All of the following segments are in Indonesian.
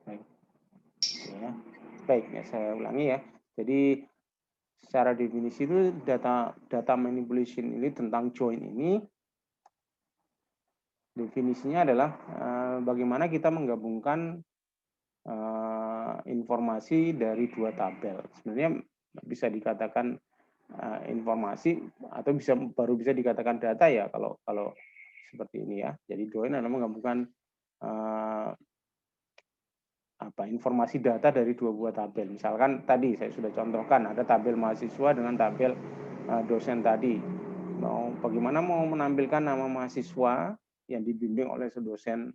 Baik, ya. Baik, ya, saya ulangi ya. Jadi secara definisi itu data data manipulation ini tentang join ini definisinya adalah bagaimana kita menggabungkan informasi dari dua tabel. Sebenarnya bisa dikatakan informasi atau baru bisa dikatakan data ya kalau kalau seperti ini ya. Jadi join adalah menggabungkan eh, informasi data dari dua buah tabel. Misalkan tadi saya sudah contohkan ada tabel mahasiswa dengan tabel dosen tadi. Bagaimana mau menampilkan nama mahasiswa yang dibimbing oleh dosen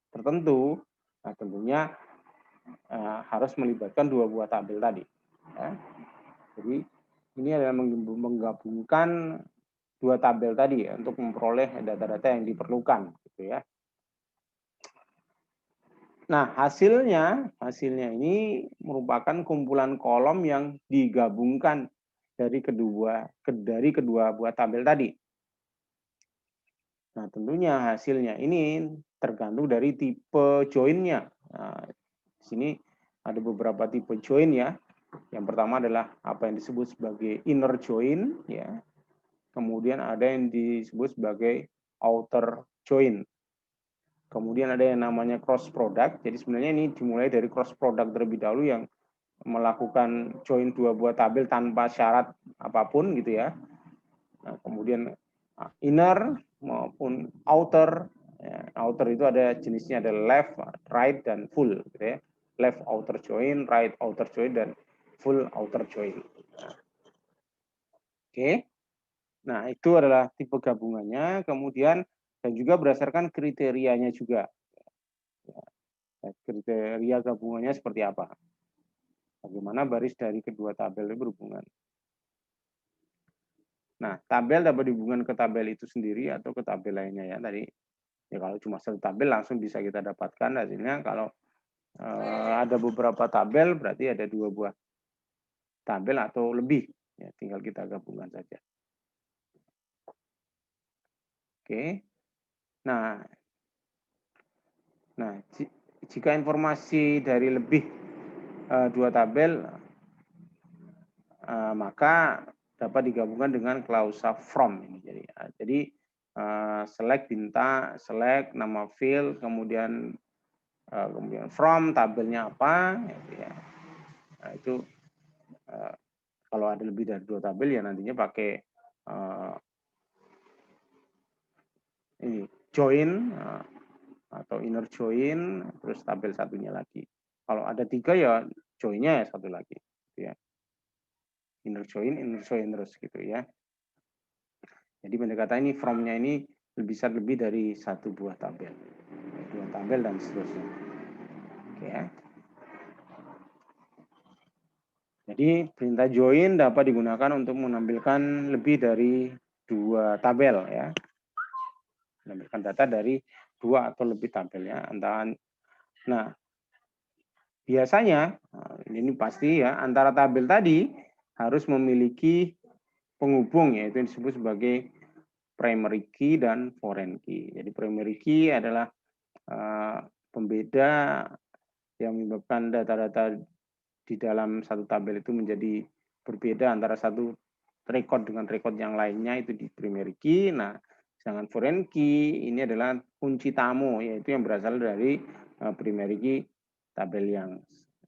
tertentu, nah tentunya harus melibatkan dua buah tabel tadi. Ya. Jadi ini adalah menggabungkan dua tabel tadi ya, untuk memperoleh data-data yang diperlukan, gitu ya. Nah, hasilnya ini merupakan kumpulan kolom yang digabungkan dari kedua buah tabel tadi. Nah, tentunya hasilnya ini tergantung dari tipe joinnya. Nah, di sini ada beberapa tipe join ya. Yang pertama adalah apa yang disebut sebagai inner join ya. Kemudian ada yang disebut sebagai outer join. Kemudian ada yang namanya cross product. Jadi sebenarnya ini dimulai dari cross product terlebih dahulu yang melakukan join dua buah tabel tanpa syarat apapun gitu ya. Nah, kemudian inner maupun outer. Ya, outer itu ada jenisnya ada left, right, dan full gitu ya. Left outer join, right outer join, dan full outer join. Nah, oke. Nah, itu adalah tipe gabungannya. Kemudian dan juga berdasarkan kriterianya juga. Kriteria gabungannya seperti apa? Bagaimana baris dari kedua tabel itu berhubungan. Nah, tabel dapat dihubungkan ke tabel itu sendiri atau ke tabel lainnya ya. Tadi ya kalau cuma satu tabel langsung bisa kita dapatkan hasilnya. Kalau ada beberapa tabel berarti ada dua buah tabel atau lebih. Ya, tinggal kita gabungkan saja. Oke. Nah, jika informasi dari lebih dua tabel, maka dapat digabungkan dengan klausa from ini. Jadi select select nama field, kemudian from tabelnya apa, gitu ya. Nah, itu kalau ada lebih dari dua tabel ya nantinya pakai ini join atau inner join, terus tabel satunya lagi. Kalau ada tiga ya joinnya ya satu lagi, gitu ya. Inner join terus gitu ya. Jadi pendekatan ini from-nya ini bisa lebih dari satu buah tabel, dua tabel dan seterusnya. Oke ya. Jadi perintah join dapat digunakan untuk menampilkan lebih dari dua tabel ya. Menampilkan data dari dua atau lebih tabel ya. Nah, biasanya ini pasti ya antara tabel tadi harus memiliki penghubung yaitu yang disebut sebagai primary key dan foreign key. Jadi primary key adalah pembeda yang menyebabkan data-data di dalam satu tabel itu menjadi berbeda antara satu record dengan record yang lainnya itu di primary key. Nah, sedangkan foreign key ini adalah kunci tamu yaitu yang berasal dari primary key tabel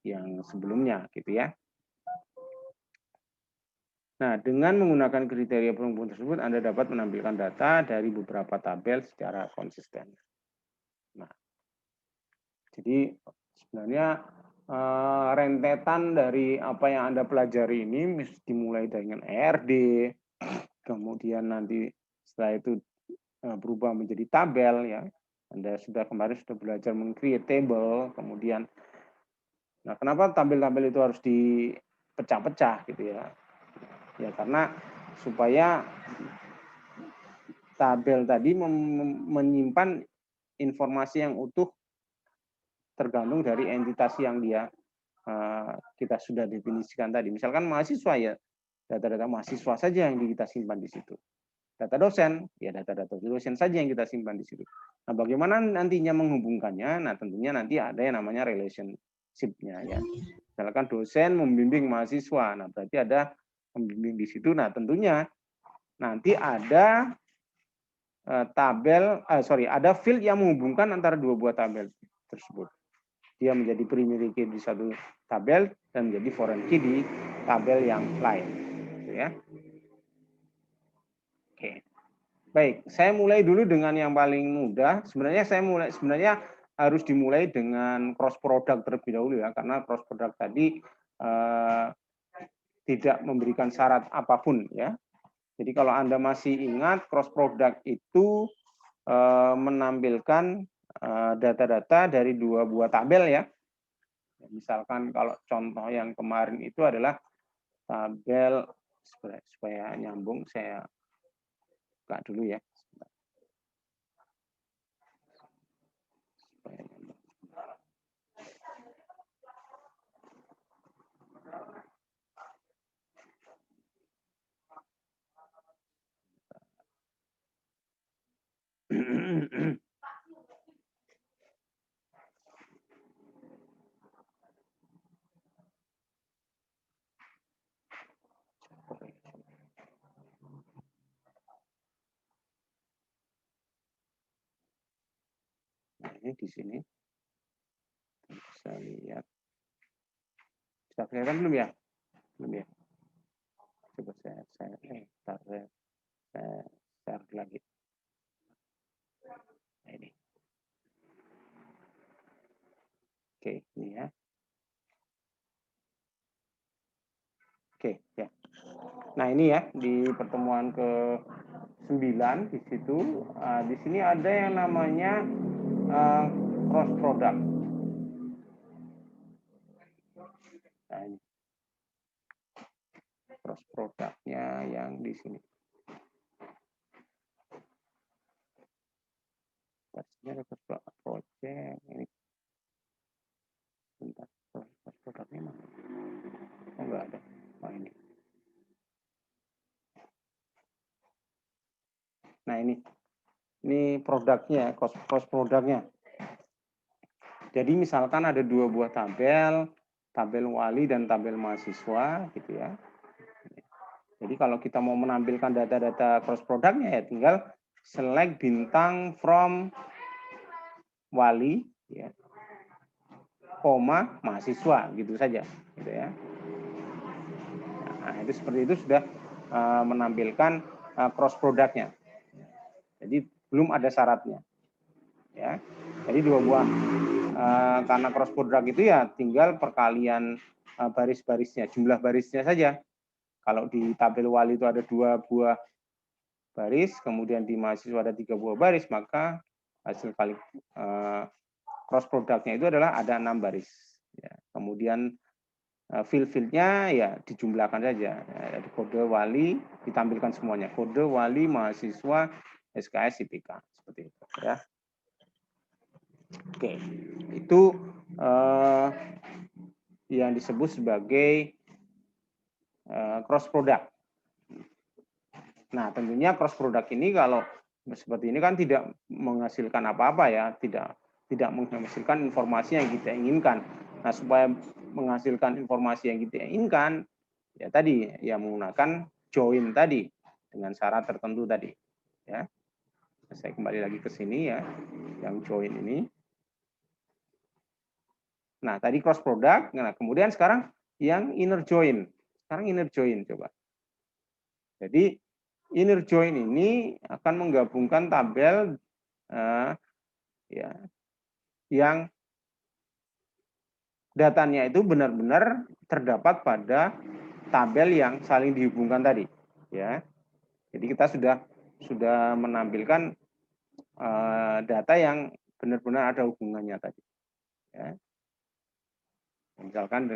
yang sebelumnya gitu ya. Nah, dengan menggunakan kriteria penghubung tersebut Anda dapat menampilkan data dari beberapa tabel secara konsisten. Nah, jadi sebenarnya rentetan dari apa yang Anda pelajari ini dimulai dengan ERD, kemudian nanti setelah itu berubah menjadi tabel ya. Anda kemarin sudah belajar meng-create table, kemudian nah kenapa tabel-tabel itu harus dipecah-pecah gitu ya? Ya karena supaya tabel tadi menyimpan informasi yang utuh tergantung dari entitas yang kita sudah definisikan tadi. Misalkan mahasiswa ya, data-data mahasiswa saja yang kita simpan di situ. data dosen, ya data-data dosen saja yang kita simpan di situ. Nah, bagaimana nantinya menghubungkannya? Nah, tentunya nanti ada yang namanya relationship-nya ya. Misalkan dosen membimbing mahasiswa, nah berarti ada pembimbing di situ. Nah, tentunya nanti ada ada field yang menghubungkan antara dua buah tabel tersebut. Dia menjadi primary key di satu tabel dan menjadi foreign key di tabel yang lain. Gitu ya. Oke. Baik, saya mulai dulu dengan yang paling mudah. Sebenarnya harus dimulai dengan cross product terlebih dahulu ya, karena cross product tadi tidak memberikan syarat apapun ya. Jadi kalau Anda masih ingat, cross product itu menampilkan data-data dari dua buah tabel ya. Misalkan kalau contoh yang kemarin itu adalah tabel, supaya nyambung saya buka dulu ya. Nah, ini di sini bisa lihat. Bisa kelihatan belum ya? Belum ya? Coba saya share lagi. Nah, ini. Oke, ini ya. Oke, ya. Nah, ini ya di pertemuan ke-9 di situ, di sini ada yang namanya cross product. Nah, ini cross produknya yang di sini. Pastinya ada project ini. Bentar, cross produknya mana? Oh, enggak ada. Oh, ini. Nah, ini produknya, cross produknya. Jadi misalkan ada dua buah tabel wali dan tabel mahasiswa gitu ya. Jadi kalau kita mau menampilkan data-data cross produknya ya tinggal select bintang from wali ya, koma mahasiswa gitu saja gitu ya. Nah, itu seperti itu sudah menampilkan cross produknya. Jadi belum ada syaratnya. Ya. Jadi dua buah karena cross product itu ya tinggal perkalian baris-barisnya, jumlah barisnya saja. Kalau di tabel wali itu ada dua buah baris, kemudian di mahasiswa ada 3 buah baris, maka hasil kali cross produknya itu adalah ada 6 baris. Ya. Kemudian field-fieldnya ya dijumlahkan saja. Ya, kode wali ditampilkan semuanya. Kode wali mahasiswa SKS IPK seperti itu ya. Oke, itu yang disebut sebagai cross product. Nah, tentunya cross product ini kalau seperti ini kan tidak menghasilkan apa-apa ya, tidak menghasilkan informasi yang kita inginkan. Nah, supaya menghasilkan informasi yang kita inginkan, ya tadi ya menggunakan join tadi dengan syarat tertentu tadi. Ya, saya kembali lagi ke sini ya, yang join ini. Nah, tadi cross product. Nah, kemudian sekarang yang inner join. Sekarang inner join coba. Jadi inner join ini akan menggabungkan tabel ya yang datanya itu benar-benar terdapat pada tabel yang saling dihubungkan tadi. Ya, jadi kita sudah menampilkan data yang benar-benar ada hubungannya tadi. Ya. Misalkan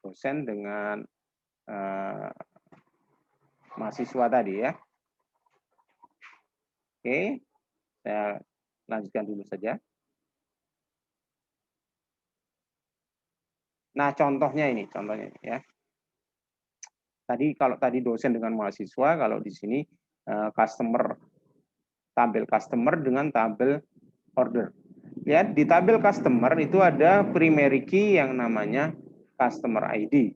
dosen dengan mahasiswa tadi ya. Oke, saya lanjutkan dulu saja. Nah, contohnya ini ya. Kalau tadi dosen dengan mahasiswa, kalau di sini tabel customer dengan tabel order. Lihat di tabel customer itu ada primary key yang namanya customer ID.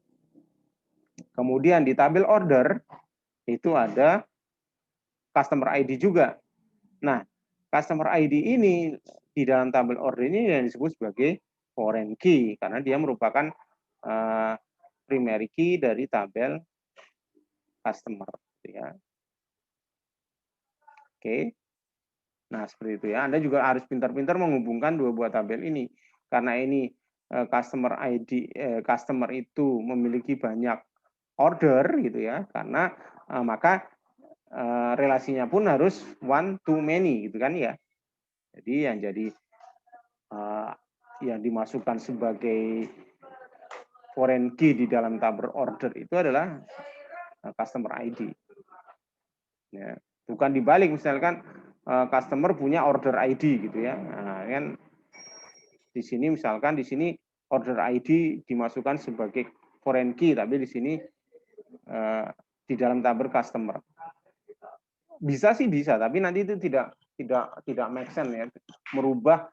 Kemudian di tabel order itu ada customer ID juga. Nah, customer ID ini di dalam tabel order ini yang disebut sebagai foreign key karena dia merupakan primary key dari tabel customer, ya. Oke. Nah, seperti itu ya. Anda juga harus pintar-pintar menghubungkan dua buah tabel ini. Karena ini customer ID, customer itu memiliki banyak order gitu ya. Karena maka relasinya pun harus one to many gitu kan ya. Jadi yang dimasukkan sebagai foreign key di dalam tabel order itu adalah customer ID. Ya. Bukan dibalik, misalkan customer punya order ID gitu ya. Nah, kan di sini misalkan di sini order ID dimasukkan sebagai foreign key, tapi di sini di dalam tabel customer. Bisa sih bisa, tapi nanti itu tidak make sense ya, merubah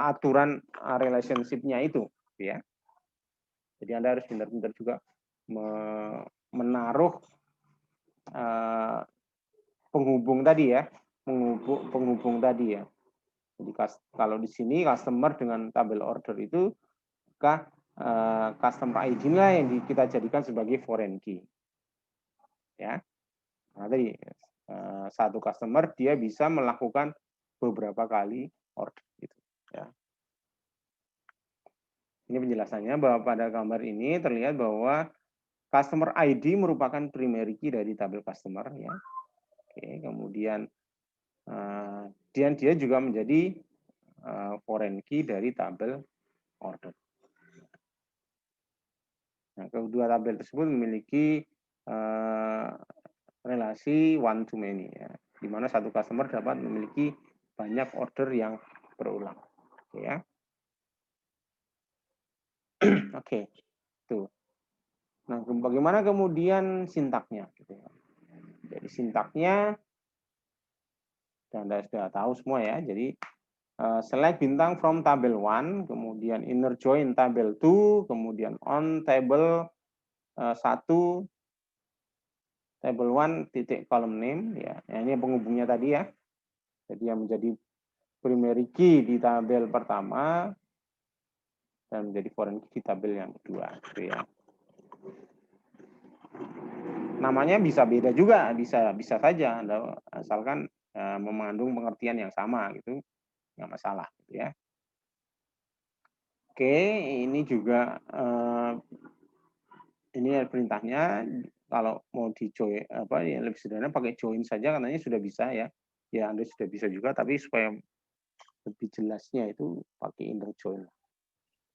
aturan relationship-nya itu, ya. Jadi Anda harus pintar-pintar juga menaruh penghubung tadi ya, penghubung tadi ya. Jadi kalau di sini customer dengan tabel order itu, maka customer ID lah yang kita jadikan sebagai foreign key. Ya. Nah, tadi satu customer dia bisa melakukan beberapa kali order gitu, ya. Ini penjelasannya bahwa pada gambar ini terlihat bahwa customer ID merupakan primary key dari tabel customer, ya. Oke, kemudian dan dia juga menjadi foreign key dari tabel order. Nah, kedua tabel tersebut memiliki relasi one to many, ya, di mana satu customer dapat memiliki banyak order yang berulang. Oke, ya. Oke, tuh. Nah, bagaimana kemudian sintaknya? Gitu ya. Jadi sintaknya Anda sudah tahu semua ya. Jadi select bintang from table 1, kemudian inner join table 2, kemudian on table 1, table 1 titik column name, ya. Ini penghubungnya tadi ya. Jadi yang menjadi primary key di tabel pertama dan menjadi foreign key di tabel yang kedua, gitu ya. Namanya bisa beda juga, bisa saja Anda asalkan mengandung pengertian yang sama gitu, nggak masalah gitu ya. Oke, ini juga ini perintahnya kalau mau di join yang lebih sederhana pakai join saja katanya sudah bisa ya. Ya Anda sudah bisa juga, tapi supaya lebih jelasnya itu pakai inner join.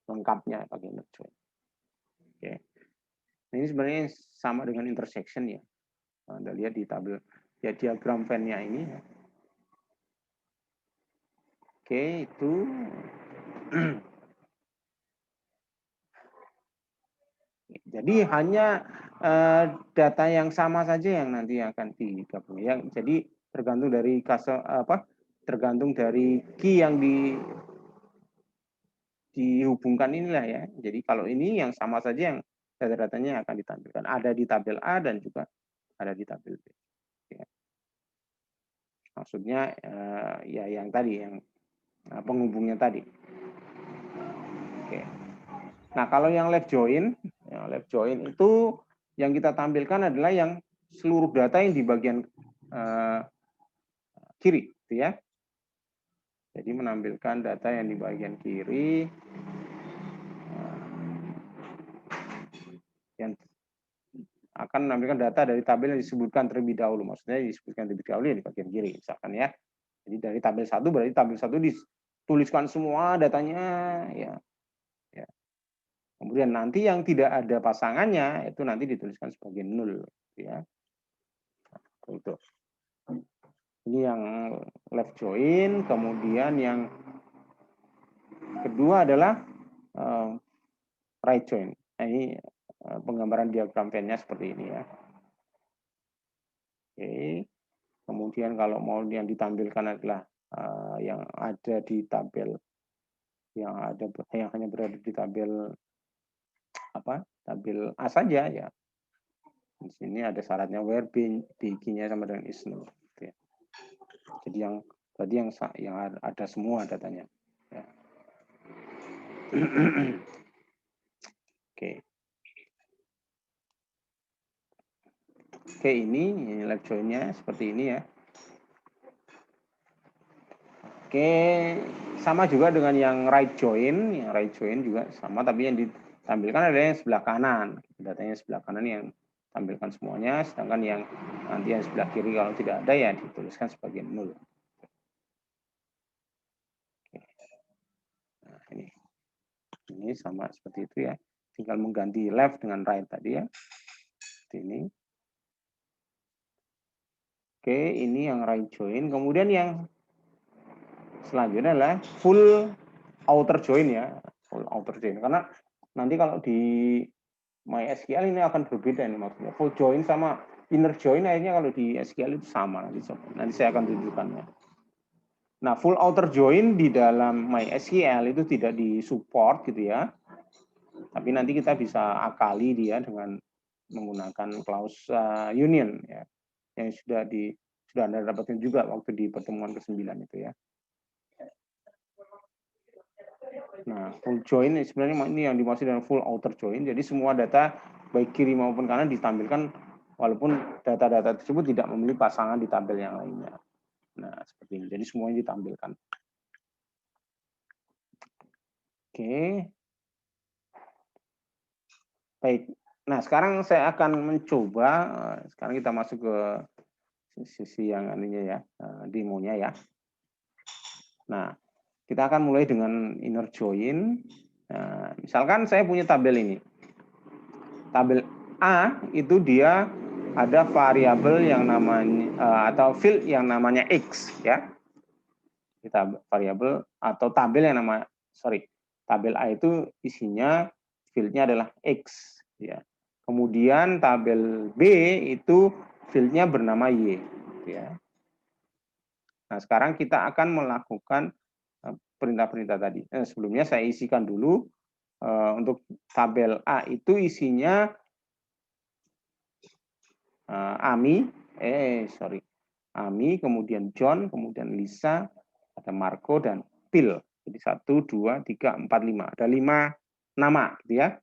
Lengkapnya pakai inner join. Oke. Nah, ini sebenarnya sama dengan intersection ya. Anda lihat di tabel ya diagram Venn-nya ini. Oke, itu jadi hanya data yang sama saja yang nanti akan digabung. Jadi tergantung dari tergantung dari key yang dihubungkan inilah ya. Jadi kalau ini yang sama saja yang data-datanya akan ditampilkan. Ada di tabel A dan juga ada di tabel B. Ya. Maksudnya ya yang tadi, yang penghubungnya tadi. Oke. Nah kalau yang left join itu yang kita tampilkan adalah yang seluruh data yang di bagian kiri, gitu ya. Jadi menampilkan data yang di bagian kiri yang akan menampilkan data dari tabel yang disebutkan terlebih dahulu. Maksudnya disebutkan terlebih dahulu ya di bagian kiri, misalkan ya. Jadi dari tabel 1 berarti tabel 1 dituliskan semua datanya ya. Ya. Kemudian nanti yang tidak ada pasangannya itu nanti dituliskan sebagai 0 ya. Itu. Ini yang left join, kemudian yang kedua adalah right join. Nah, ini penggambaran diagram Venn-nya seperti ini ya. Oke. Kemudian kalau mau yang ditampilkan adalah yang ada di tabel yang hanya berada di tabel tabel A saja ya. Di sini ada syaratnya where bg-nya sama dengan is null. Gitu ya. Jadi yang tadi yang ada semua datanya. Ya. Oke. Oke, ini left join-nya seperti ini ya. Oke, sama juga dengan yang right join. Yang right join juga sama, tapi yang ditampilkan adalah yang sebelah kanan. Datanya sebelah kanan yang tampilkan semuanya, sedangkan yang nanti yang sebelah kiri kalau tidak ada ya dituliskan sebagai nol. Oke. Nah, ini sama seperti itu ya. Tinggal mengganti left dengan right tadi ya. Seperti ini. Oke, ini yang right join. Kemudian yang selanjutnya adalah full outer join ya. Full outer join. Karena nanti kalau di MySQL ini akan berbeda ini maksudnya. Full join sama inner join akhirnya kalau di SQL itu sama. Nanti saya akan tunjukkannya. Nah, full outer join di dalam MySQL itu tidak disupport gitu ya. Tapi nanti kita bisa akali dia dengan menggunakan clause union ya. Yang sudah Anda dapatkan juga waktu di pertemuan ke-9 itu ya. Nah, full join sebenarnya ini yang dimaksud dengan full outer join. Jadi semua data baik kiri maupun kanan ditampilkan walaupun data-data tersebut tidak memiliki pasangan di tabel yang lainnya. Nah, seperti ini. Jadi semuanya ditampilkan. Oke. Baik. Nah, sekarang saya akan mencoba, sekarang kita masuk ke sisi yang ininya ya, demonya ya. Nah, kita akan mulai dengan inner join. Nah, misalkan saya punya tabel ini. Tabel A itu dia ada variabel yang namanya atau field yang namanya X ya. Kita variabel atau tabel yang tabel A itu isinya fieldnya adalah X ya. Kemudian tabel B itu fieldnya bernama Y ya. Nah, sekarang kita akan melakukan perintah-perintah tadi. Sebelumnya saya isikan dulu untuk tabel A itu isinya Ami, kemudian John, kemudian Lisa, ada Marco dan Phil. Jadi 1, 2, 3, 4, 5. Ada 5 nama, gitu ya.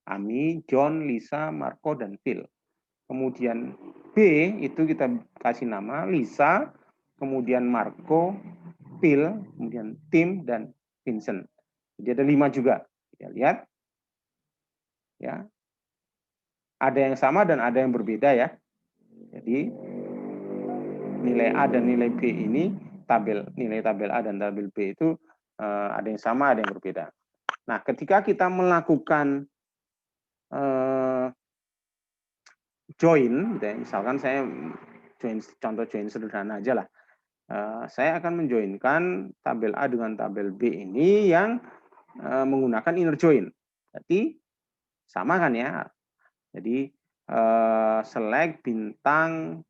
Ami, John, Lisa, Marco dan Phil. Kemudian B itu kita kasih nama Lisa, kemudian Marco, Phil, kemudian Tim dan Vincent. Jadi ada 5 juga. Kita lihat, ya. Ada yang sama dan ada yang berbeda ya. Jadi nilai A dan nilai B ini nilai tabel A dan tabel B itu ada yang sama, ada yang berbeda. Nah, ketika kita melakukan join, gitu ya, misalkan saya contoh join sederhana aja lah. Saya akan menjoinkan tabel A dengan tabel B ini yang menggunakan inner join. Berarti sama kan ya? Jadi select bintang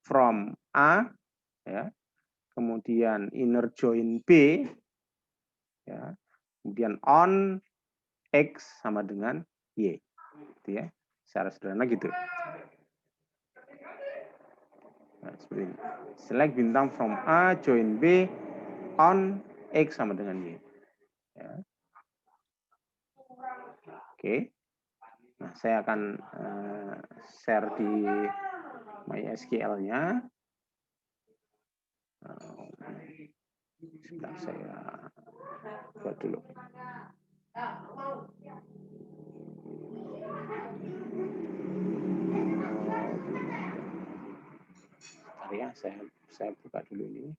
from A, ya, kemudian inner join B, ya, kemudian on X sama dengan Y, gitu ya, secara sederhana gitu. Nah, seperti ini. Select bintang from A, join B, on X sama dengan Y. Ya. Oke. Nah, saya akan share di MySQL-nya. Sebentar saya buat dulu. Ya, saya buka dulu ini.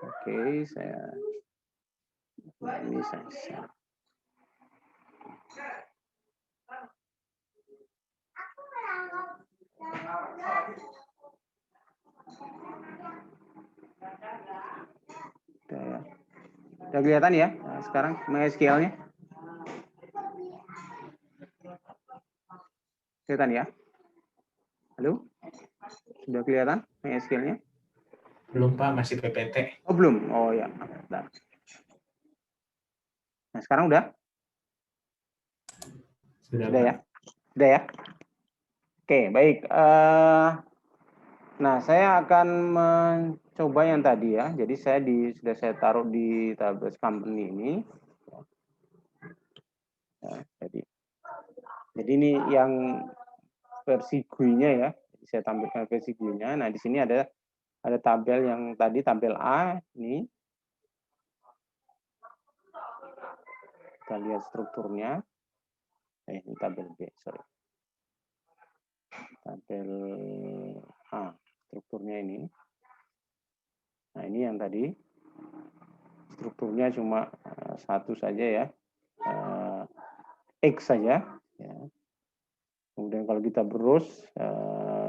Oke, ini saya share. Sudah kelihatan ya sekarang MySQL-nya? Kelihatan ya? Halo? Sudah kelihatan MySQL-nya? Belum Pak, masih PPT. Oh belum? Oh ya. Bentar. Nah sekarang udah? Sudah Sudah Pak. ya? Sudah ya? Oke, baik. Nah, saya akan mencoba yang tadi ya. Jadi sudah saya taruh di database company ini. Ya, jadi ini yang versi GUI-nya ya. Saya tampilkan versi GUI-nya. Nah, di sini ada tabel yang tadi, tabel A ini. Kita lihat strukturnya. Ini tabel B, sorry. Tabel A, strukturnya ini. Nah, ini yang tadi. Strukturnya cuma satu saja ya. X saja. Ya. Kemudian kalau kita browse,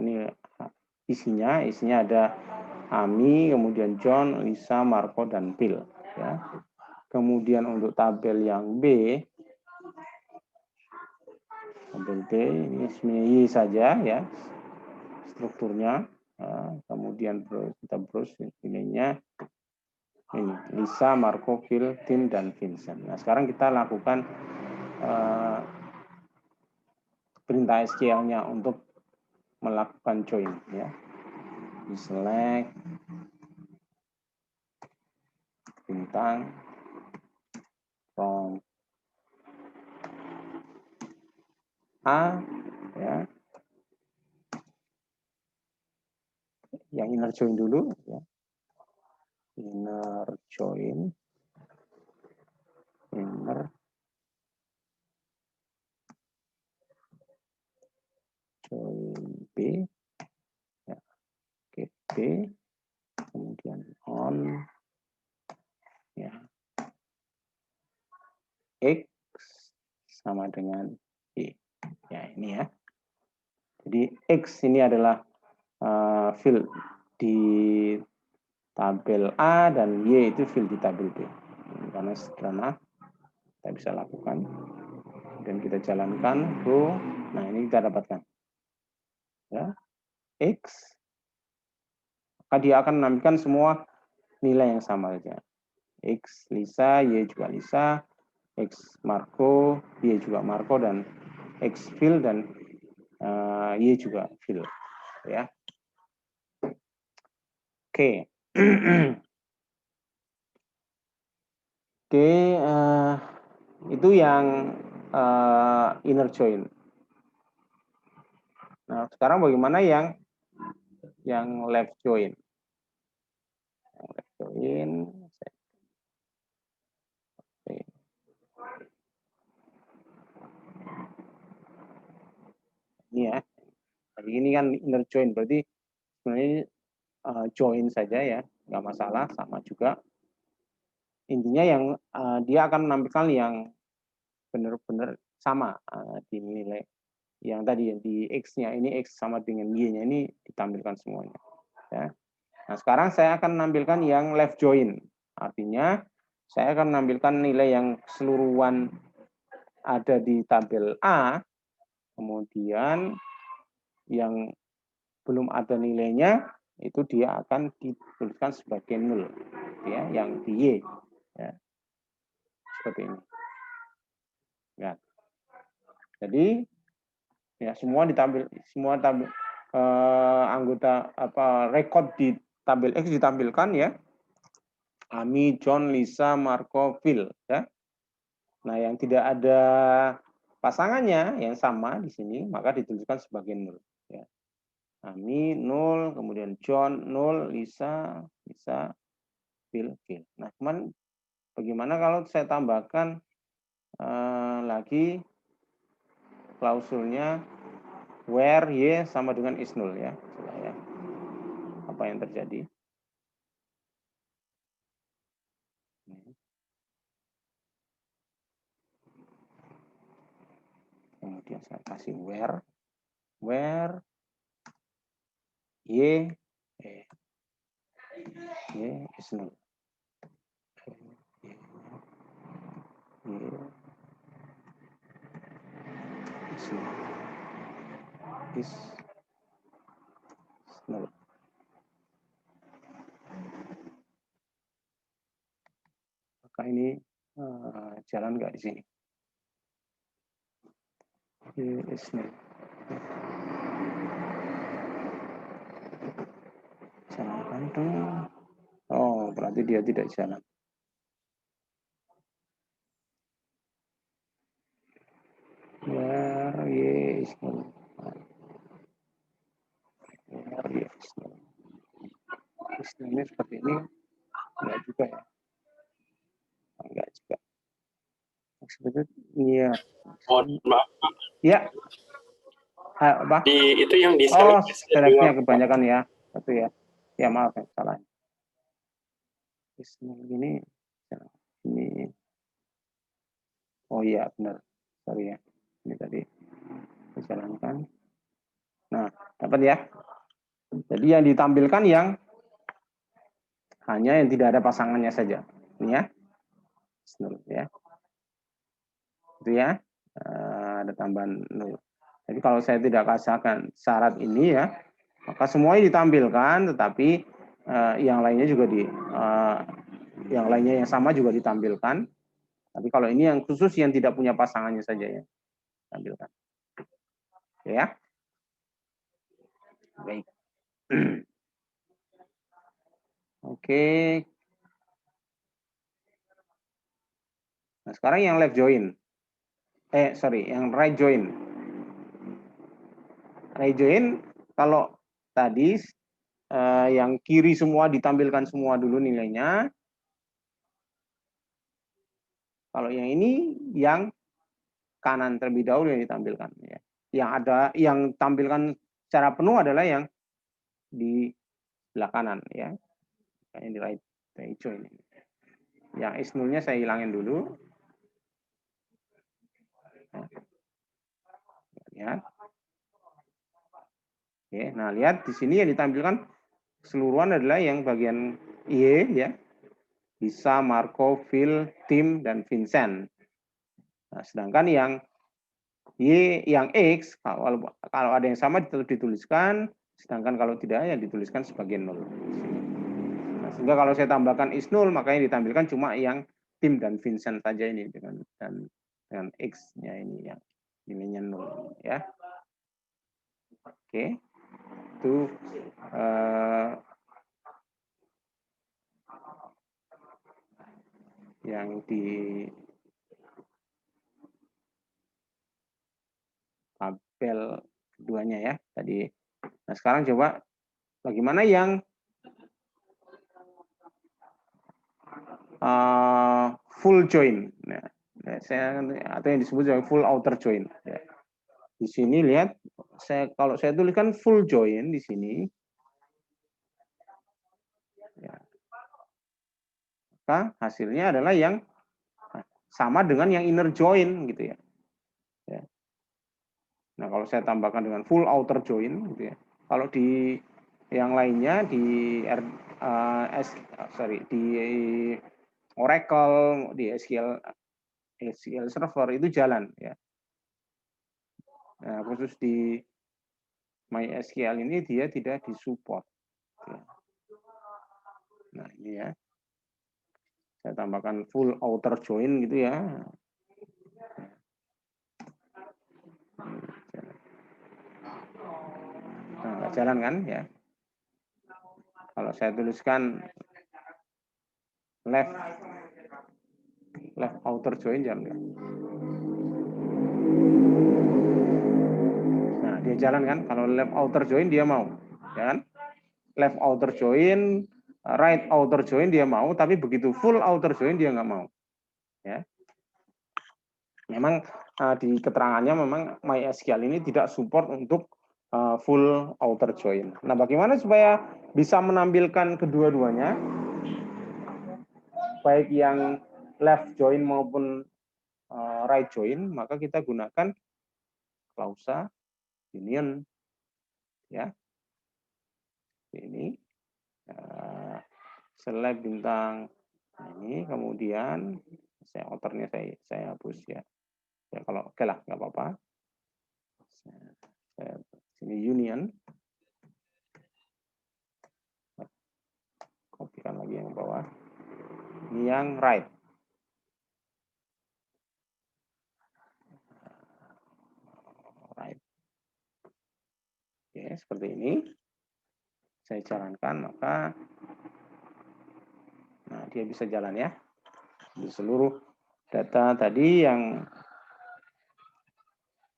ini isinya ada Ami, kemudian John, Lisa, Marco, dan Bill. Ya. Kemudian untuk tabel yang B, tabel B ini sebenarnya Y saja ya strukturnya. Kemudian kita browse nilainya ini Lisa, Marco, Phil, Tim, dan Vincent. Nah sekarang kita lakukan perintah SQL-nya untuk melakukan join ya. Di select bintang from A ya. Yang inner join dulu ya. Inner join B ya. Oke, B kemudian on ya. X sama dengan Y. Ya, ini ya. Jadi X ini adalah field di tabel A dan Y itu field di tabel B. Karena sederhana kita bisa lakukan dan kita jalankan go. Nah, ini kita dapatkan. Ya. X maka dia akan menampilkan semua nilai yang sama saja. X Lisa, Y juga Lisa, X Marco, Y juga Marco, dan X Phil dan Y juga Phil. Ya. Oke. Oke, itu yang inner join. Nah, sekarang bagaimana yang left join? Yang left join. Oke. Ini ya. Jadi ini kan inner join, berarti sebenarnya join saja ya, nggak masalah, sama juga. Intinya yang dia akan menampilkan yang benar-benar sama di nilai yang tadi yang di X-nya ini X sama dengan Y-nya ini ditampilkan semuanya. Ya. Nah sekarang saya akan menampilkan yang left join, artinya saya akan menampilkan nilai yang keseluruhan ada di tabel A, kemudian yang belum ada nilainya itu dia akan dituliskan sebagai nol, ya, yang di Y, ya. Seperti ini. Ya. Jadi ya semua anggota record di tabel X ditampilkan ya. Ami, John, Lisa, Marco, Phil ya. Nah, yang tidak ada pasangannya yang sama di sini maka dituliskan sebagai nol ya. Ami 0, kemudian John 0, Lisa, Phil. Nah, cuman bagaimana kalau saya tambahkan lagi klausulnya where Y sama dengan is 0 ya. Coba ya. Apa yang terjadi? Kemudian saya kasih where Y is 0. is null. Maka ini jalan nggak di sini? Is null. Jalankan dong. Oh, berarti dia tidak jalan. Where is null? Where is null? Ini seperti ini enggak juga ya? Enggak juga. Maksudnya iya. Mohon maaf. Ya. Apa? Itu yang di Oh, slide selebnya kebanyakan ya. Satu ya. Ya maaf ya, salah. Ini ini. Oh iya benar. Sorry ya. Ini tadi dijalankan. Nah, dapat ya. Jadi yang ditampilkan yang hanya yang tidak ada pasangannya saja. Ini ya. Ya. Itu ya. Ada tambahan 0. Jadi kalau saya tidak kasahkan syarat ini ya, maka semuanya ditampilkan, tetapi yang lainnya juga yang lainnya yang sama juga ditampilkan. Tapi kalau ini yang khusus yang tidak punya pasangannya saja ya, tampilkan. Ya. Baik. Oke. Nah, sekarang yang left join. Yang right join. Right join kalau tadi yang kiri semua ditampilkan semua dulu nilainya. Kalau yang ini yang kanan terlebih dahulu yang ditampilkan ya. Yang tampilkan secara penuh adalah yang di sebelah kanan ya. Yang di right join. Yang is null-nya saya hilangin dulu. Ya. Oke, nah lihat di sini yang ditampilkan keseluruhan adalah yang bagian Y ya. Bisa, Marco, Phil, Tim, dan Vincent. Nah, sedangkan yang Y, yang X, kalau ada yang sama dituliskan, sedangkan kalau tidak ya dituliskan sebagai 0. Nah, sehingga kalau saya tambahkan is 0, maka yang ditampilkan cuma yang Tim dan Vincent saja ini dengan X-nya ini yang nilainya 0 ya. Oke. Itu yang di tabel keduanya ya tadi. Nah, sekarang coba bagaimana yang full join. Nah, atau yang disebut sebagai full outer join. Ya. Di sini lihat, kalau saya tuliskan full join di sini, ya, maka hasilnya adalah yang sama dengan yang inner join gitu ya. Ya. Nah, kalau saya tambahkan dengan full outer join gitu ya. Kalau di yang lainnya di di Oracle, di SQL Server itu jalan ya. Nah, khusus di MySQL ini dia tidak disupport. Ya. Nah, ini ya. Saya tambahkan full outer join gitu ya. Nah, nggak jalan kan ya. Kalau saya tuliskan left outer join jalan nggak? Nah, dia jalan kan. Kalau left outer join dia mau, ya kan? Left outer join, right outer join dia mau, tapi begitu full outer join dia nggak mau. Ya. Memang di keterangannya memang MySQL ini tidak support untuk full outer join. Nah, bagaimana supaya bisa menampilkan kedua-duanya, baik yang left join maupun right join, maka kita gunakan klausa union, ya. Ini select bintang ini, kemudian outernya saya hapus ya. Ya kalau oke lah, nggak apa-apa. Sini union. Kopikan lagi yang bawah. Ini yang right. Right. Oke, seperti ini. Saya jalankan, maka dia bisa jalan ya. Di seluruh data tadi yang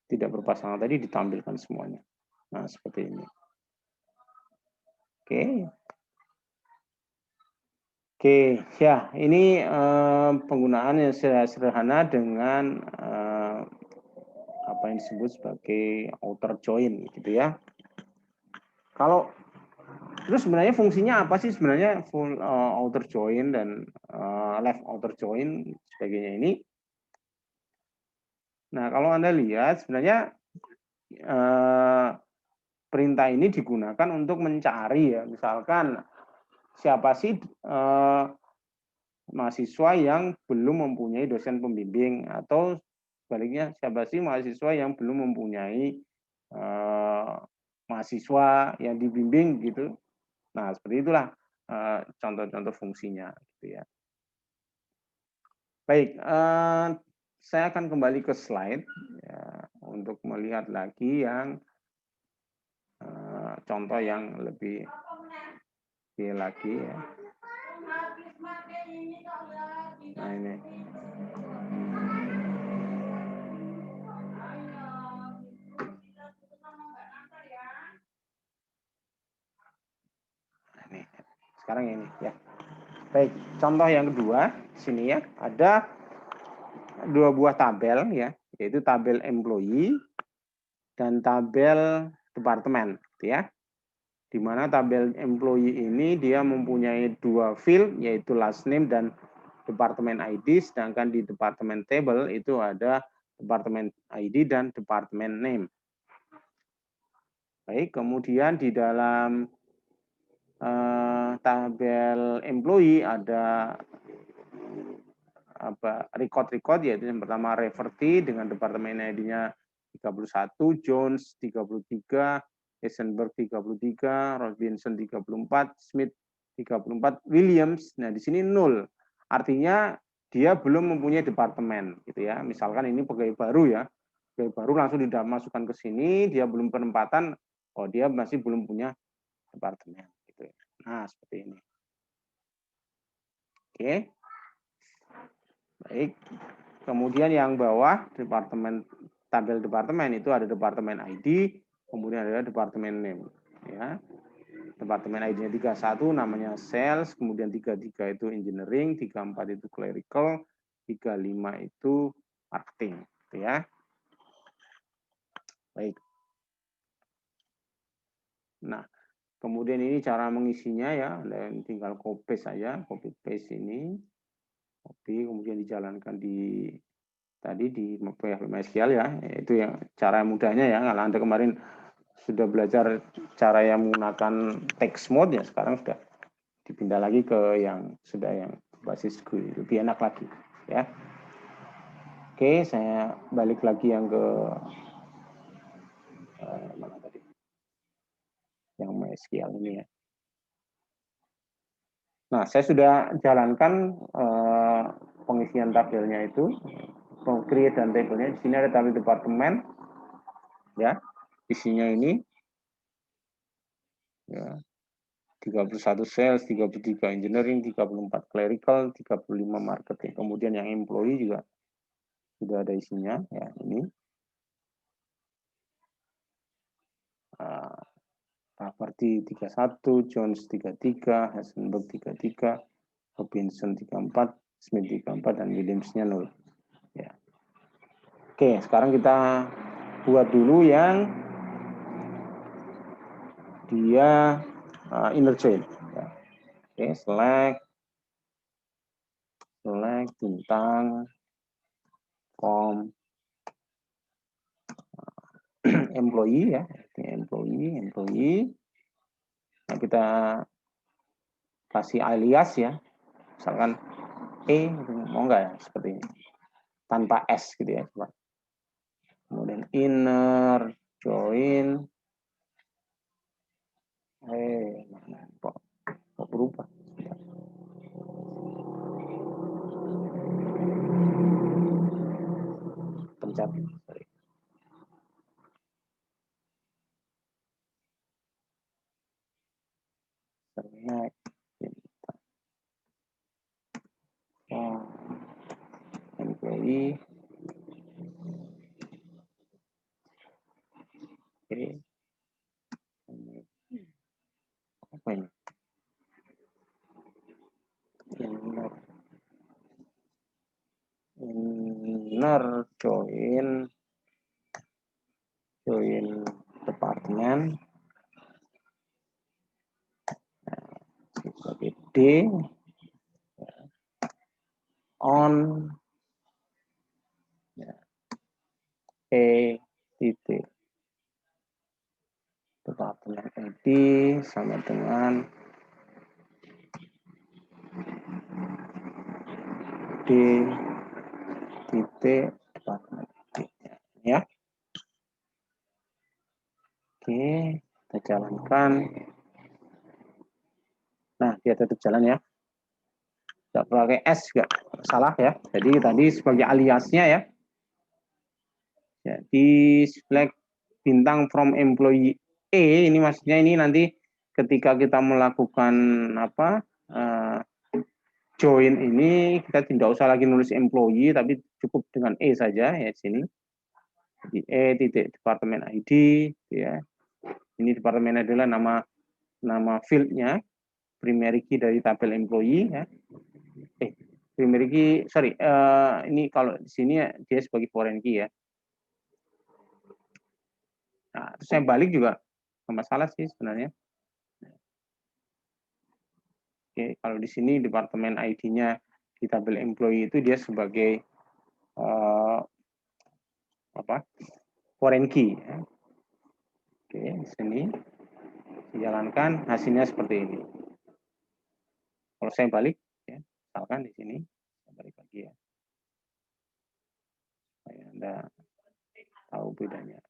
tidak berpasangan tadi ditampilkan semuanya. Nah, seperti ini. Oke. Oke, ya ini penggunaan yang sederhana dengan apa yang disebut sebagai outer join gitu ya. Kalau terus sebenarnya fungsinya apa sih sebenarnya full outer join dan left outer join sebagainya ini? Nah, kalau Anda lihat sebenarnya perintah ini digunakan untuk mencari ya, misalkan siapa sih mahasiswa yang belum mempunyai dosen pembimbing atau sebaliknya siapa sih mahasiswa yang belum mempunyai mahasiswa yang dibimbing gitu. Nah, seperti itulah contoh-contoh fungsinya gitu ya. Baik, saya akan kembali ke slide ya, untuk melihat lagi yang contoh yang lebih lagi ya. Nah, ini. Ini. Sekarang ini ya. Baik, contoh yang kedua sini ya, ada dua buah tabel ya, yaitu tabel employee dan tabel departemen ya. Di mana tabel employee ini dia mempunyai dua field yaitu last name dan departemen ID, sedangkan di departemen table itu ada departemen ID dan departemen name. Baik, kemudian di dalam tabel employee ada record yaitu yang pertama Reverty dengan departemen ID-nya 31, Jones 33, Eisenberg 33, Robinson 34, Smith 34, Williams. Nah, di sini 0. Artinya dia belum mempunyai departemen gitu ya. Misalkan ini pegawai baru ya. Pegawai baru langsung dimasukkan ke sini, dia belum penempatan, oh dia masih belum punya departemen gitu ya. Nah, seperti ini. Oke. Baik. Kemudian yang bawah departemen tabel departemen itu ada departemen ID, kemudian ada departemen name ya. Departemen ID-nya 31 namanya sales, kemudian 33 itu engineering, 34 itu clerical, 35 itu marketing gitu ya. Baik. Nah, kemudian ini cara mengisinya ya, dan tinggal copy saja, copy paste ini. Copy kemudian dijalankan di tadi di MySQL ya, itu yang cara mudahnya ya. Kalau Anda kemarin sudah belajar cara yang menggunakan text mode ya, sekarang sudah dipindah lagi ke yang sudah yang basis GUI, lebih enak lagi ya. Oke, saya balik lagi yang ke mana tadi? Yang MySQL ini ya. Nah, saya sudah jalankan pengisian tabelnya itu, create dan tabelnya. Di sini ada tabel departemen, ya, isinya ini, ya, 31 sales, 33 engineering, 34 clerical, 35 marketing. Kemudian yang employee juga sudah ada isinya, ya ini. Property 31, Jones 33, Heisenberg 33, Robinson 34, Smith 34, dan Williams-nya 0. Ya. Oke, sekarang kita buat dulu yang dia inner join. Ya. Oke, select tentang form employee ya, employee. Nah, kita kasih alias ya, misalkan mau nggak ya seperti ini, tanpa S gitu ya. Kemudian inner join mana kok berubah? Pencet. Sorry. Select. Employee. Oke. Apa ini? Inner join department sebagai D on E titik departemen ID sama dengan D titik departemen ID ya. Oke, kita jalankan. Nah, dia tetap jalan ya. Tidak pakai S juga salah ya. Jadi tadi sebagai aliasnya ya. Jadi select bintang from employee E ini maksudnya ini nanti ketika kita melakukan apa join ini kita tidak usah lagi nulis employee tapi cukup dengan E saja ya sini. Jadi E titik departemen ID ya. Ini departemen adalah nama fieldnya, primary key dari tabel employee ya. Primary key, sorry, ini kalau di sini ya, dia sebagai foreign key ya. Nah, terus saya balik juga nggak masalah sih sebenarnya. Oke, kalau di sini departemen ID-nya di tabel employee itu dia sebagai foreign key. Ya. Oke, di sini dijalankan hasilnya seperti ini. Kalau saya balik, ya, misalkan di sini, saya balik lagi ya. Supaya Anda tahu bedanya.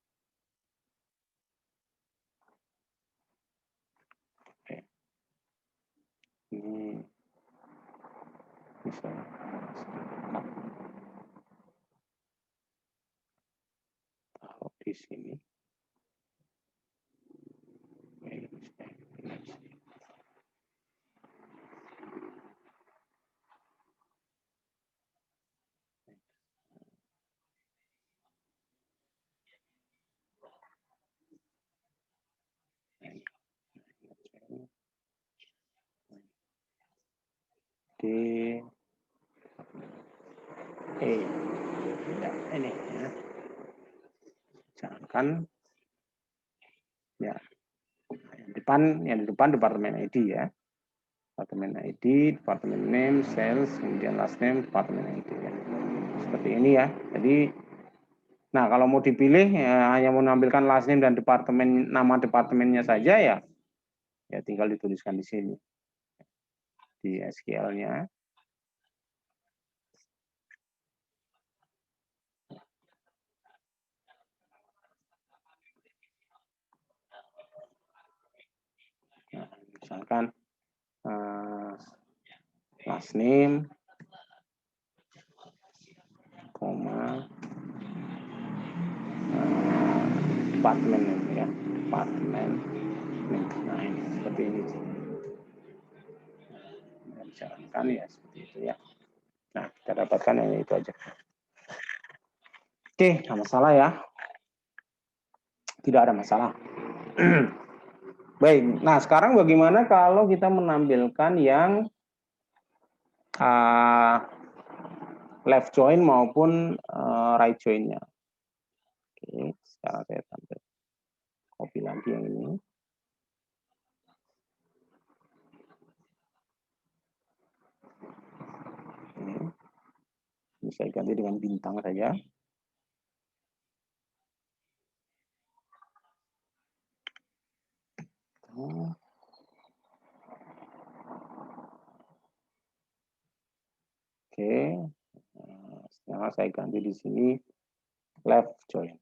Oke. Ini bisa taruh di sini. D E ya, ini ya. Jangan ya yang di depan departemen ID ya. Departemen ID, departemen name, sales, kemudian last name, departemen ID ya. Seperti ini ya. Jadi nah kalau mau dipilih ya, hanya menampilkan last name dan departemen nama departemennya saja ya. Ya tinggal dituliskan di sini. Di SQL-nya. Nah, misalkan last name, koma, departemen ya, departemen. Nah ini seperti ini. Misalkan ya seperti itu ya. Nah kita dapatkan yang itu aja. Oke, nggak masalah ya. Tidak ada masalah. Baik, nah sekarang bagaimana kalau kita menampilkan yang left join maupun right join-nya. Oke, sekarang saya tampil copy lagi yang ini. Ini saya ganti dengan bintang saja. Oke, sekarang saya ganti di sini left join.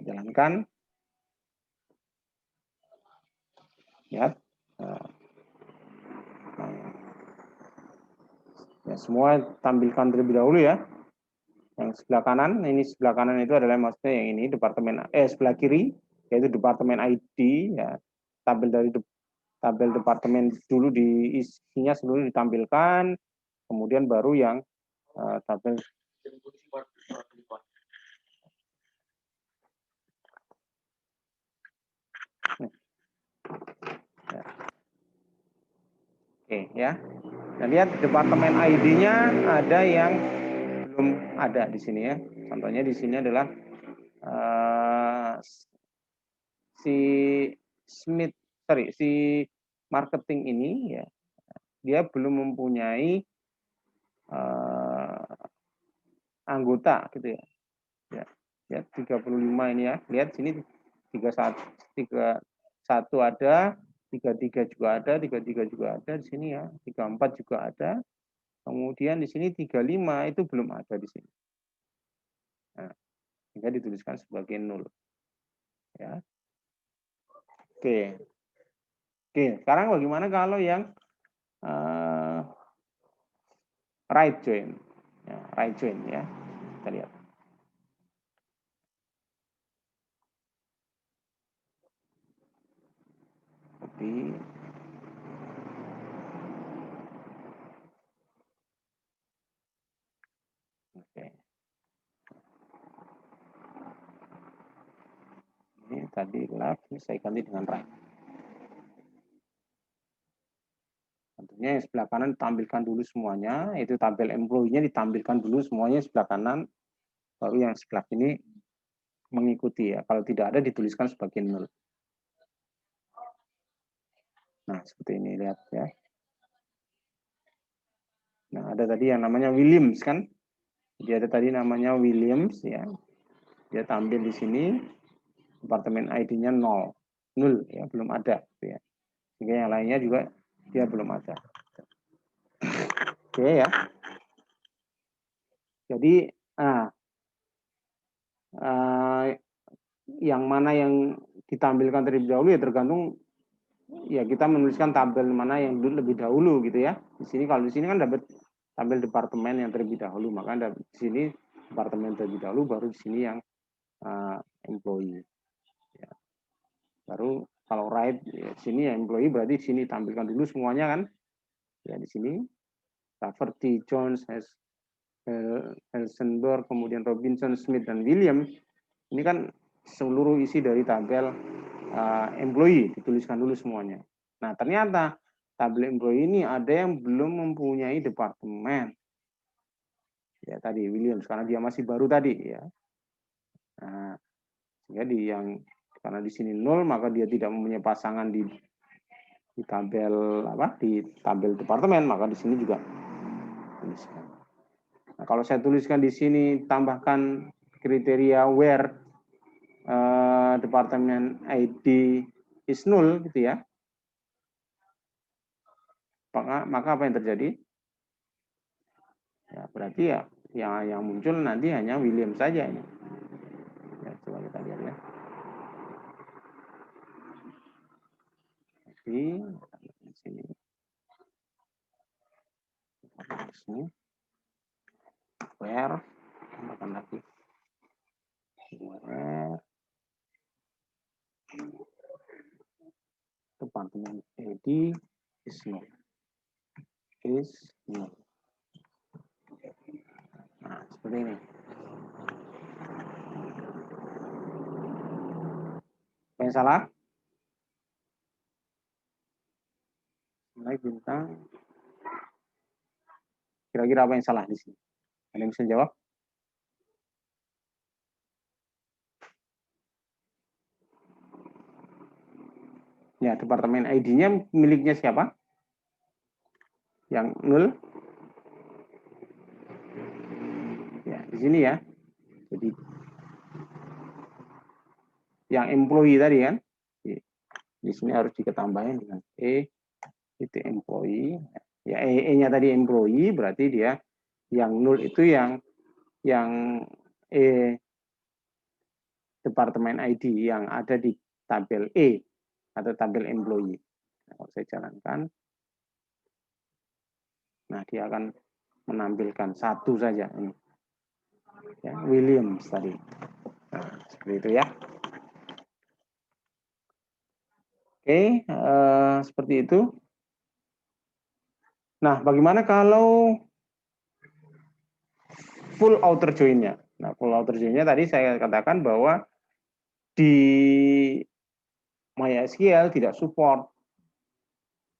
Jalankan. Lihat. Ya, semua tampilkan terlebih dahulu ya. Yang sebelah kanan, ini sebelah kanan itu adalah maksudnya yang ini departemen sebelah kiri yaitu departemen ID ya. Tabel departemen dulu isinya seluruh ditampilkan, kemudian baru yang tabel Oke ya. Nah, lihat departemen ID-nya ada yang belum ada di sini ya. Contohnya di sini adalah si marketing ini ya, dia belum mempunyai anggota gitu ya. Ya, 35 ini ya. Lihat sini 31 ada, 33 juga ada, 33 juga ada di sini ya. 34 juga ada. Kemudian di sini 35 itu belum ada di sini. Nah, sehingga dituliskan sebagai 0. Ya. Oke. Oke, sekarang bagaimana kalau yang right join? Ya, right join ya. Kita lihat. Copy. Oke. Ini tadi left, saya ganti dengan right. Tentunya yang sebelah kanan ditampilkan dulu semuanya, itu tabel employee-nya ditampilkan dulu semuanya sebelah kanan, baru yang sebelah kiri mengikuti ya. Kalau tidak ada dituliskan sebagai 0. Nah, seperti ini lihat ya. Nah, ada tadi yang namanya Williams kan? Jadi ada tadi namanya Williams ya. Dia tampil di sini, departemen ID-nya 0 ya, belum ada ya. Sehingga yang lainnya juga dia belum ada. Oke ya. Jadi yang mana yang ditampilkan terlebih dahulu ya tergantung ya kita menuliskan tabel mana yang lebih dahulu gitu ya. Di sini kalau di sini kan dapat tampil departemen yang terlebih dahulu, maka di sini departemen terlebih dahulu, baru di sini yang employee. Ya. Baru kalau right ya, di sini ya employee, berarti di sini tampilkan dulu semuanya kan. Ya di sini Rafferty, Jones, Helsenberg, kemudian Robinson, Smith dan William. Ini kan seluruh isi dari tabel employee dituliskan dulu semuanya. Nah, ternyata tabel employee ini ada yang belum mempunyai departemen. Ya tadi Williams karena dia masih baru tadi ya. Nah, sehingga karena di sini 0 maka dia tidak mempunyai pasangan di tabel di tabel departemen, maka di sini juga tuliskan. Nah, kalau saya tuliskan di sini tambahkan kriteria where departemen ID is 0 gitu ya. Maka apa yang terjadi? Ya, berarti ya yang muncul nanti hanya William saja ini. Ya, coba kita lihat ya. Di sini. Sini. Where tambahkan lagi. Where departemen ID is 0. Nah, seperti ini. Apa yang salah? Naik bintang. Kira-kira apa yang salah di sini? Ada yang bisa jawab? Ya, departemen ID-nya miliknya siapa? Yang 0? Ya, di sini ya. Jadi yang employee tadi kan. Di sini harus diketambahin dengan itu employee. Ya, E-nya tadi employee, berarti dia yang 0 itu yang departemen ID yang ada di tabel E atau tabel employee. Nah, kalau saya jalankan, nah dia akan menampilkan satu saja ini, ya, Williams tadi. Nah, seperti itu ya. Oke, seperti itu. Nah, bagaimana kalau full outer join-nya? Nah, full outer join-nya tadi saya katakan bahwa di MySQL tidak support.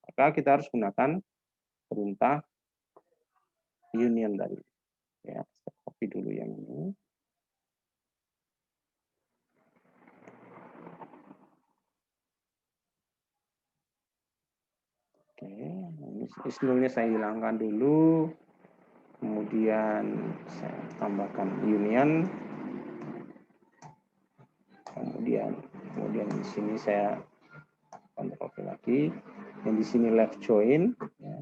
Maka kita harus gunakan perintah union tadi. Ya, saya copy dulu yang ini. Oke, ini isnul-nya saya hilangkan dulu. Kemudian saya tambahkan union. Kemudian di sini saya kontrol lagi. Yang di sini left join. Ya.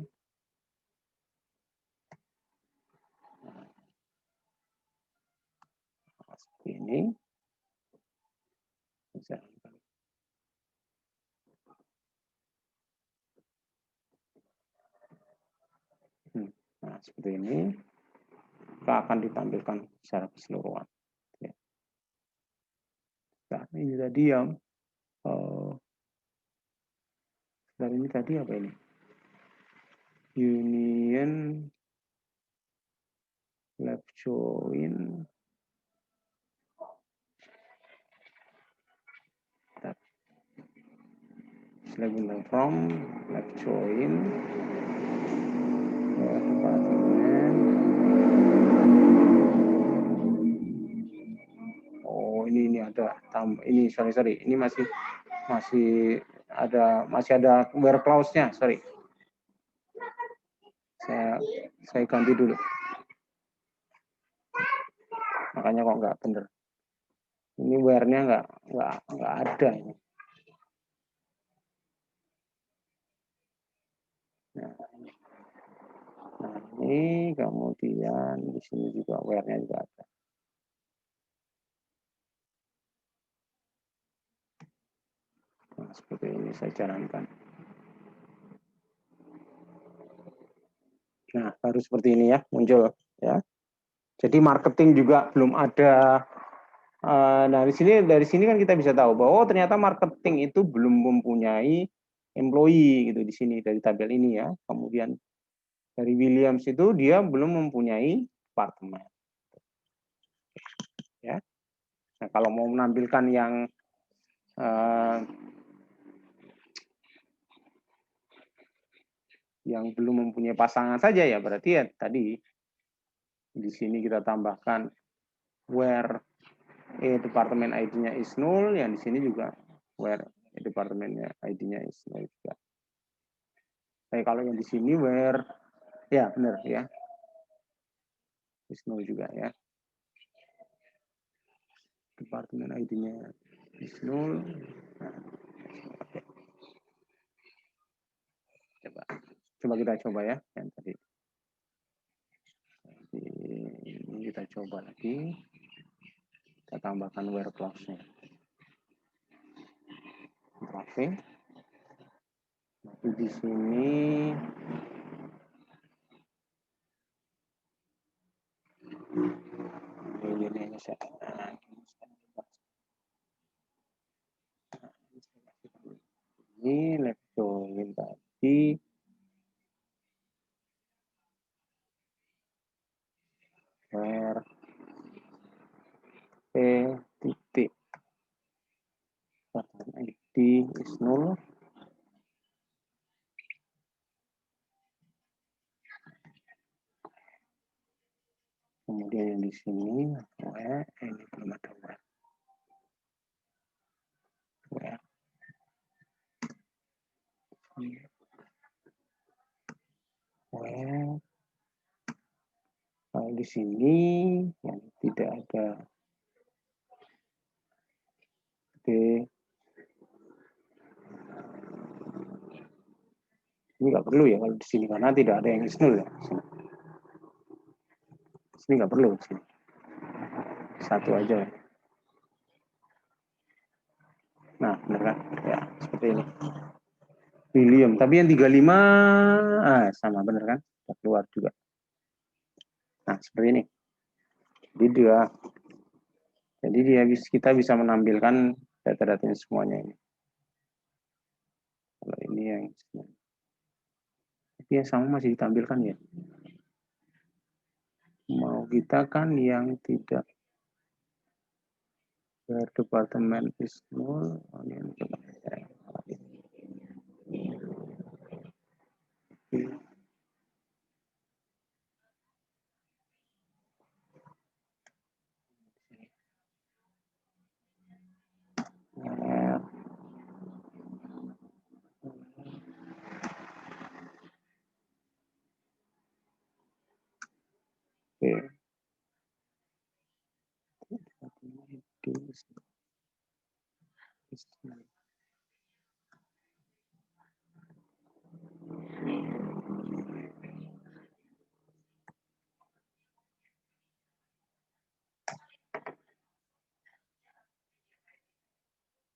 Nah, seperti ini. Nah, seperti ini. Maka akan ditampilkan secara keseluruhan. Ya. Nah, ini tadi yang dan ini tadi apa ini? Union left join. Select from left join. Oh, ini ada ini sorry ini masih ada where clause-nya, sorry. Saya ganti dulu. Makanya kok nggak bener. Ini where-nya nggak ada ini. Nah, ini kemudian di sini juga where-nya juga ada. Nah, seperti ini saya jalankan. Nah, baru seperti ini ya muncul ya. Jadi marketing juga belum ada. Nah, dari sini kan kita bisa tahu bahwa ternyata marketing itu belum mempunyai employee gitu di sini dari tabel ini ya. Kemudian dari Williams itu dia belum mempunyai departemen. Ya. Nah, kalau mau menampilkan yang belum mempunyai pasangan saja ya berarti ya tadi di sini kita tambahkan where departemen ID-nya is null, yang di sini juga where departemennya ID-nya is null juga. Kalau yang di sini where ya benar ya is null juga ya. Departemen ID-nya is null. Nah, coba kita coba ya yang tadi. Ini kita coba lagi. Kita tambahkan where clause-nya. Oke. Nanti di sini ini saya ini left join tadi where titik ID is null. Kemudian yang di sini where ini belum ada where kalau di sini yang tidak ada ini nggak perlu ya kalau di sini karena tidak ada yang is null ya. Sini nggak perlu sini. Satu aja. seperti ini. William, tapi yang 35 sama benar kan? Sudah keluar juga. Nah, seperti ini. Jadi kita bisa menampilkan data-datanya semuanya ini. Kalau ini yang tapi yang sama masih ditampilkan ya. Mau kita kan yang tidak departemen is null.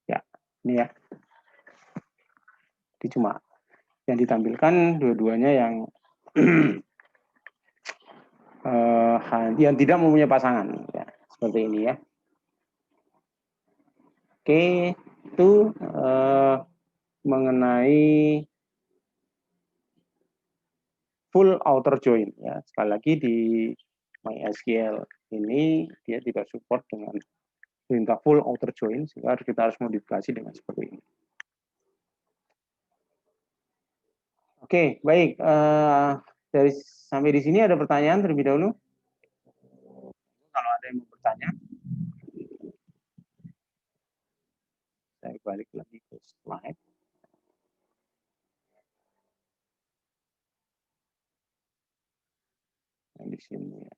Ya, ini ya. Jadi cuma yang ditampilkan dua-duanya yang yang tidak mempunyai pasangan, ya, seperti ini ya. Oke, itu mengenai full outer join ya. Sekali lagi di MySQL ini dia tidak support dengan perintah full outer join, sehingga kita harus modifikasi dengan seperti ini. Oke, baik. Dari sampai di sini ada pertanyaan terlebih dahulu. Kalau ada yang mau bertanya, saya balik lagi ke slide. Yang di sini ya.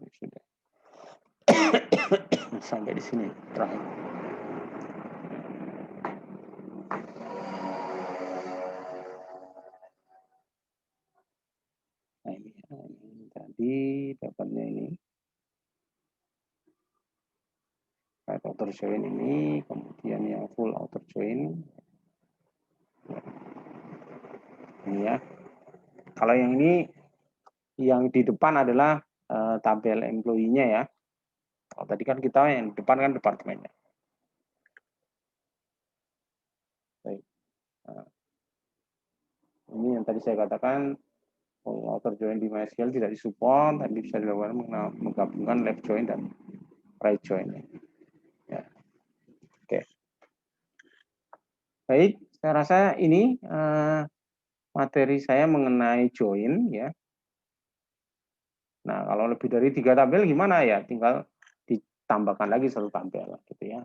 Ini sudah sampai di sini terakhir. Nah, ini tadi dapatnya ini. Outer join ini, kemudian yang full outer join. Ini ya. Kalau yang ini, yang di depan adalah tabel employee-nya ya. Kalau tadi kan kita yang di depan kan departemennya. Baik. Nah, ini yang tadi saya katakan, outer join di MySQL tidak disupport, tapi bisa dilakukan menggabungkan left join dan right join. Ya. Oke. Baik, saya rasa ini materi saya mengenai join ya. Nah, kalau lebih dari 3 tabel gimana ya? Tinggal ditambahkan lagi 1 tabel gitu ya.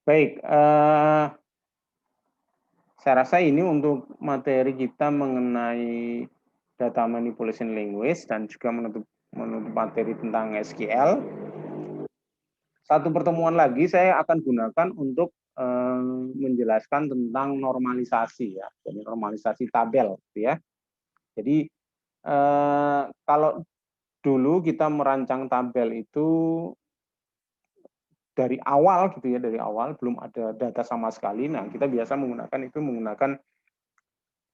Baik, saya rasa ini untuk materi kita mengenai data manipulation language dan juga menutup materi tentang SQL. Satu pertemuan lagi saya akan gunakan untuk menjelaskan tentang normalisasi ya, jadi normalisasi tabel gitu ya. Jadi kalau dulu kita merancang tabel itu dari awal gitu ya, dari awal belum ada data sama sekali. Nah, kita biasa menggunakan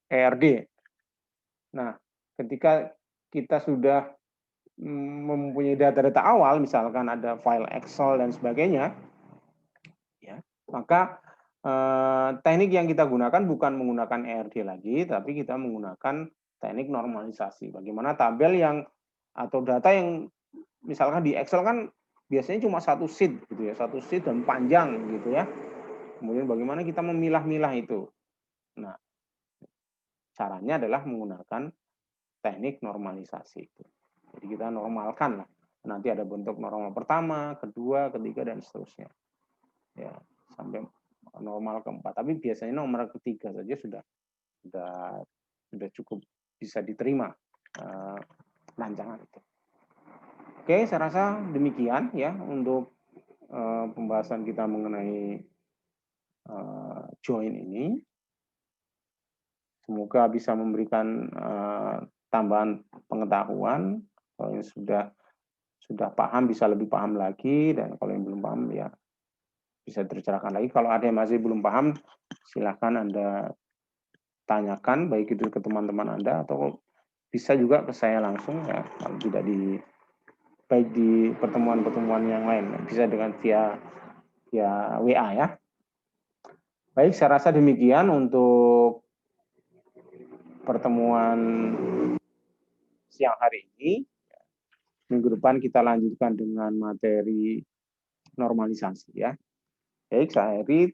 ERD. Nah, ketika kita sudah mempunyai data-data awal, misalkan ada file Excel dan sebagainya, ya, maka teknik yang kita gunakan bukan menggunakan ERD lagi, tapi kita menggunakan teknik normalisasi. Bagaimana tabel yang atau data yang misalkan di Excel kan biasanya cuma satu sheet gitu ya, satu sheet dan panjang gitu ya. Kemudian bagaimana kita memilah-milah itu. Nah, caranya adalah menggunakan teknik normalisasi itu. Jadi kita normalkan lah. Nanti ada bentuk normal pertama, kedua, ketiga dan seterusnya. Ya, sampai normal keempat. Tapi biasanya nomor ketiga saja sudah cukup bisa diterima rancangan itu. Oke, saya rasa demikian ya untuk pembahasan kita mengenai join ini. Semoga bisa memberikan tambahan pengetahuan. Kalau yang sudah paham bisa lebih paham lagi, dan kalau yang belum paham ya bisa tercerahkan lagi. Kalau ada yang masih belum paham, silakan Anda tanyakan, baik itu ke teman-teman Anda atau bisa juga ke saya langsung ya, kalau tidak baik di pertemuan-pertemuan yang lain, bisa dengan via WA ya. Baik, saya rasa demikian untuk pertemuan siang hari ini. Minggu depan kita lanjutkan dengan materi normalisasi ya. Baik, saya Heri.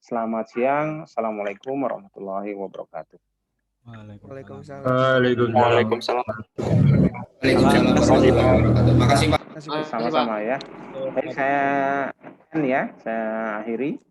Selamat siang. Assalamualaikum warahmatullahi wabarakatuh. Waalaikumsalam. Waalaikumsalam. Waalaikumsalam warahmatullahi wabarakatuh. Makasih Pak. Sama-sama ya. Baik, saya akhiri.